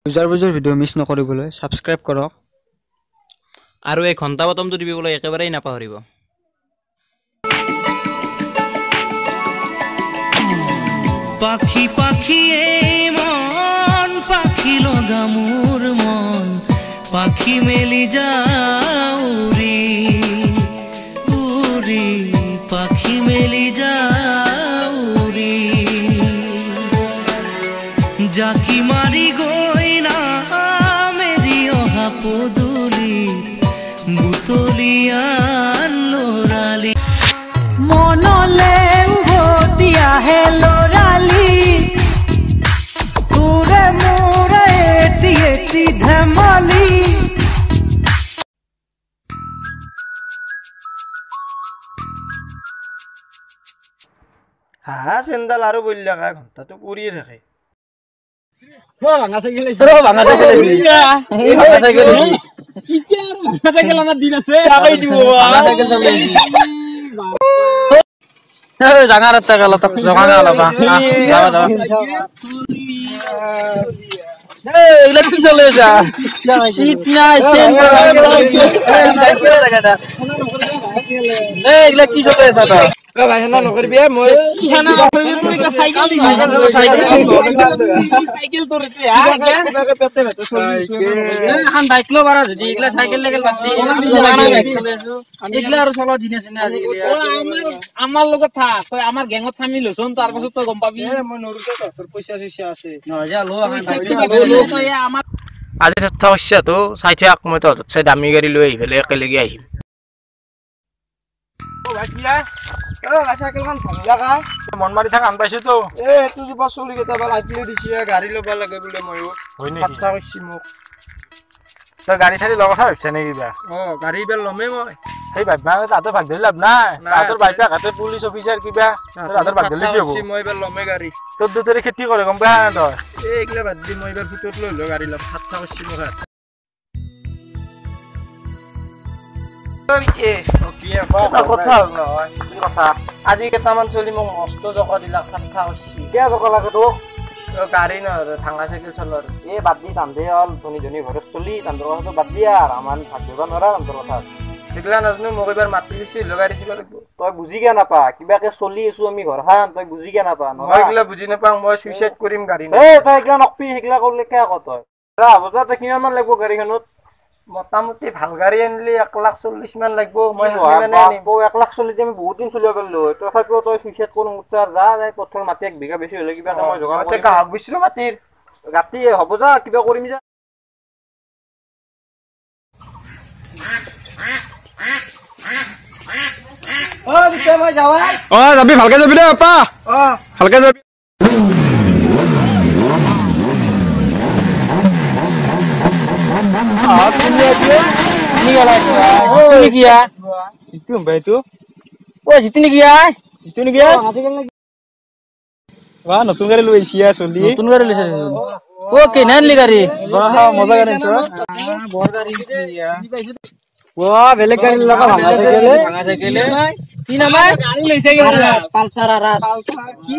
বুজাৰ video' miss নকৰিবলৈ subscribe কৰক আৰু এই ঘণ্টা বটমটো দিবলৈ একেবাৰেই নাপাহৰিব। পাখি পাখি মন পাখি লগা মোৰ মন পাখি মেলি যাউৰি উৰি পাখি মেলি যাউৰি জাকি মাৰি গৈ না মেৰি অহা পদূলি বুটলিয়ান লৰালি মনলে উভতি আহে লৰালি তোৰে মোৰে এটি এটি ধেমালি হা চেন্দাল আৰু বইলা কা ঘণ্টাটো পৰিয়ে থাকে ভাঙা সাইকেল আমার দিন আছে জাঙা রাস্তা গেল তো জমা গেল বা যাওয়া যাওয়া এগুলা কি চলে যা শীত নাই এগুলা কি চলে যা তো ভাই হেনা নকৰিবি মই ইহানা নকৰিবি তুই কা সাইকেল তোরছে কিবাকে পেতে পেতে চলি এখন বাইক লো বারা যদি এগুলা সাইকেল লেগেল বাতি জানা বাইক চলে আছো এগুলা আর চলো দিনে সিনে আজি আমার লগত থাক তুই আমার গ্যাংত সামিল হছন তার পাছত তুই গম পাবি মই নৰুতে তোৰ পইচা চইছা আছে নজা লো এখন তুই আমার আজি চেষ্টা করছে তো চাইতে মই তো চাই দামি গাড়ি লৈ আহিলে একেলগে আহিম চাইকেলখন ভাঙিলা কা মন মাৰি থাক আন পাইছো তো এইটো জোপা চলি কেইটা লাইটলি দিছে গাড়ী ল'ব লাগে বোলে ময়ো কথা কৈছি মোক তই গাড়ী চাড়ী লগা কথা ভাবছে নেকি কিবা গাড়ী এইবাৰ ল'মেই মই সেই ভাববা তাতো ভাগ ধৰি লাভ নাই তাতৰ বাইক হাতে পুলিচ অফিচাৰ কিবা তাতৰ ভাগ ধৰি কি হ'ব মই এইবাৰ ল'মেই গাড়ী তোৰ দুটাৰে খেতি কৰে গম পাই তই এইগিলা বাদ দি মই এইবাৰ ফুটত লৈ ল গাড়ী ল'ম কথা কৈছি মোক আজি কেইটামান চলি মোক মস্ত জকা দিলাক কথা কৈছি কিয় জকা লাগে তোক গাড়ী নহয় ভাঙা চাইকেল চলাৰ এই বাদ দি তান্দে হ'ল ধনী ধনী ঘৰত চলি তান্দৰ কথাটো বাদ দিয়া আৰু আমাৰ ভাত দিব নোৱাৰা তান্দৰ কথা সেইগিলা নাজানো মোক এইবাৰ মাতি দিছি লগাই দিব লাগিব তই বুজি কিয় নাপা কিবাকে চলি আছো আমি ঘৰখন তই বুজি কিয় নাপা মই এইগিলা বুজি নাপাওঁ মই চুইচাইড কৰিম গাড়ী তই এইগিলা নকবি সেইগিলা কৰিলে কিয় আকৌ তই বজাৰ কিমান মান লাগিব গাড়ীখনত মোটামুটি ভাল গাড়ী আনিলে 1,40,000 মান লাগিব মই 1,40,000 আমি বহুত দিন চলিব পাৰিলো তথাপিও তই চুইচাইড কৰোঁ উচ্চাৰ যা যাই পথৰ মাটি 1 বিঘা বেছি হ'লে কিবা মই জগা গাহক গৈছিলো মাটিৰ ৰাতি হ'ব যা কিবা কৰিম যা মই যাবা যাবি ভালকে যাবি দে আপা ভালকে যাবি নতুন গাড়ী লৈ আহিছে চলি নতুন গাড়ী লৈছে ও কেনে আনলি গাড়ী মজা গাড়ী বেলেগ গাড়ী লগা ভাঙা চাইকেল কি নামাই গাড়ি লৈছে পালসার আরাস কি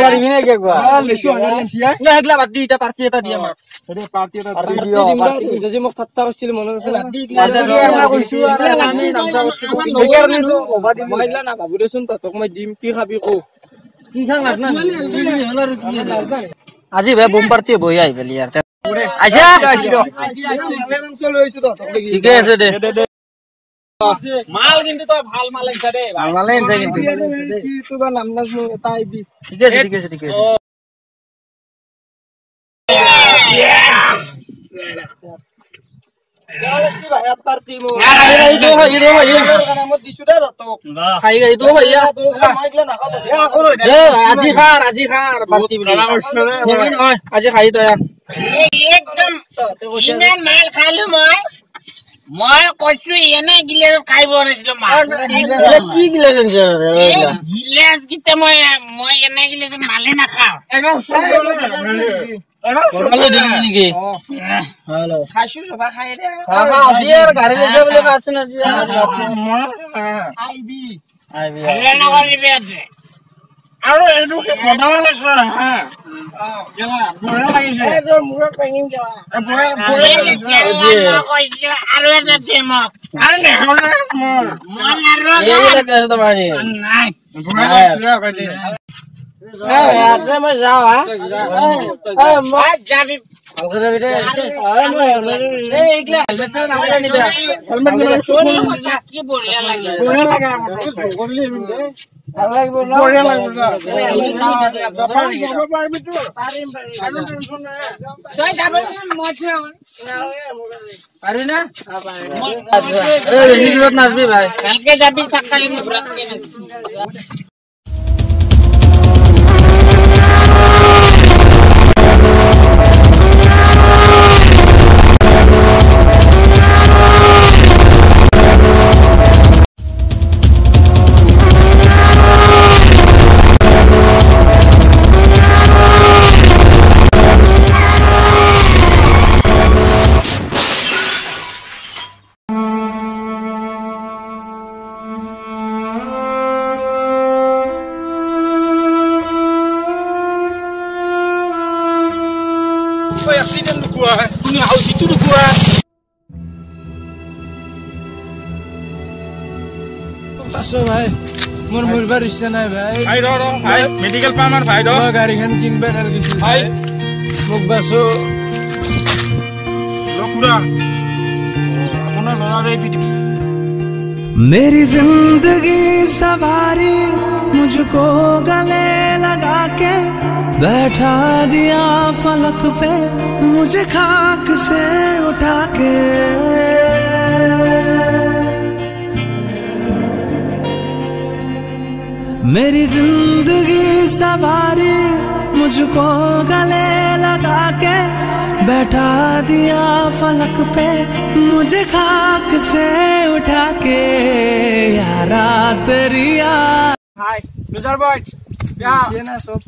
গাড়ি মিনে কে গো লেসু গাড়ি আনছিয়া না হেগলা বাদ দি এটা পার্টি এটা দি আমাক এরে পার্টি এটা দিও পার্টি যদি মোক ঠাট্টা করছিল মনে আছে না না কইছো আর আমি নামটা করছি বেকারলি তো মইলা না বাবু দেছুন তক মই দিম কি খাবি কো কি খাং না হলার কি আছে আজি বে বোম পার্টি বই আই গলি আর আইছা ঠিক আছে দে মাল কিন্তু তো ভাল মাল লাগছে দে ভাল মাল লাগছে কিন্তু কি তোবা নাম না শুনো এটা আইবি ঠিক আছে গালছি ভাইয়া পার্টি মো খাই তো হই রে ভাই মত দিছু দে রতো খাই গই তো ভাইয়া মাইগলা না খাতো দে আজি খার পার্টি বলি নেবি নয় আজি খাই তো একদম ইমান মাল খালো মই কৈছো এনে গিলাস খাইব নাছিল মাল কি গিলাস গিলাস কিতে মই এনে গিলাস মালে না খাও ভালো দিবি নাকি ভালো খাইছো সবা খাই দে আজি আর গাড়ি লেছে বলে আছে না জি আইবি না করিবে আছে আৰু এডুকে বনাব লাগছ হ্যাঁ গেলা বঢ়িয়া লাগিছে আৰু এটা টেমক আৰু মই যাওঁ যাবি বঢ়িয়া লাগে নাচবি ভাই ভালকে যাবি চাকালি accident lukua punya house itu lukua paso bhai mor bar isse nai bhai bhai ro bhai medical pamar bhai ro gari khan kinbe ar kichu bhai muk baso lokura apna lora re piti मेरी जिंदगी सवारी मुझको गले लगा के बैठा दिया फलक पे मुझे खाक से उठा के मेरी जिंदगी सवारी मुझको गले लगा के बैठा दिया फलक पे मुझे खाक से उठा के यारा तेरी হাই লুজাৰ বয়জ না সব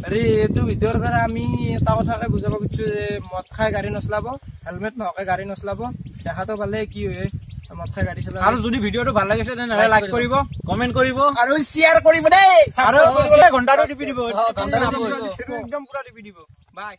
আৰে এইটো ভিডিঅ'ৰ দ্বাৰা আমি এটা কথাকে বুজাব খুজিছো যে মদ খাই গাড়ী নচলাব হেলমেট নহকে গাড়ী নচলাব দেখাটো পালে কি হয় মদ খাই গাড়ী চলাব আৰু যদি ভিডিঅ'টো ভাল লাগিছে তেনে লাইক কৰিব কমেন্ট কৰিব আৰু শেয়াৰ কৰিব দেই আৰু ঘণ্টাটো টিপি দিব একদম পুৰা টিপি দিব বাই